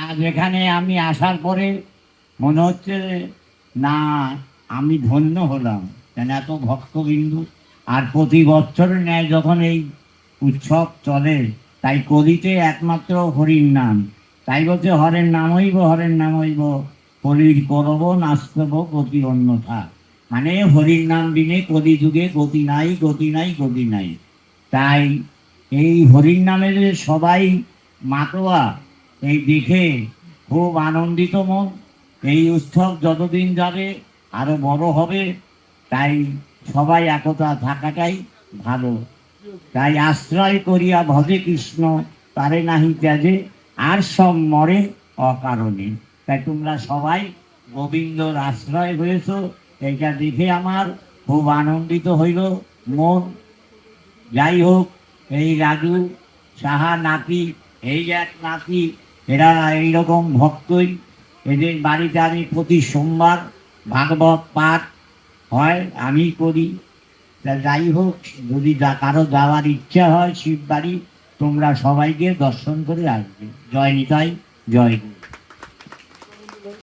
আজ এখানে আমি আসার পরে মনে হচ্ছে না, আমি ধন্য হলাম, কেন এত ভক্তবিন্দু। আর প্রতি বছরের ন্যায় যখন এই উৎসব চলে, তাই কলিতে একমাত্র হরির নাম। তাই বলছে হরের নাম হইব, হরের নাম হইব, কলির করব নাস্তব গতি অন্যথা। মানে হরির নাম বিনে কলি যুগে গতি নাই, গতি নাই, গতি নাই। তাই এই হরির নামে যে সবাই মাতোয়া, এই দেখে খুব আনন্দিত মন। এই উৎসব যতদিন যাবে আরো বড় হবে। তাই সবাই একতা থাকাটাই ভালো। তাই আশ্রয় করিয়া ভজে কৃষ্ণ, তারে নাহি ত্যাজে, আর সব মরে অকারণে। তাই তোমরা সবাই গোবিন্দর আশ্রয় হয়েছ, এইটা দেখে আমার খুব আনন্দিত হইল মন। যাই হোক, এই রাজু সাহা নাতি, এই এক নাতি, এরা এইরকম ভক্তই। এদের বাড়িতে আমি প্রতি সোমবার ভাগবত পাঠ হয়, আমি করি। তা যাই হোক, যদি কারো যাওয়ার ইচ্ছা হয় শিব বাড়ি, তোমরা সবাইকে দর্শন করে আসবে। জয় নিতাই, জয় গুরু।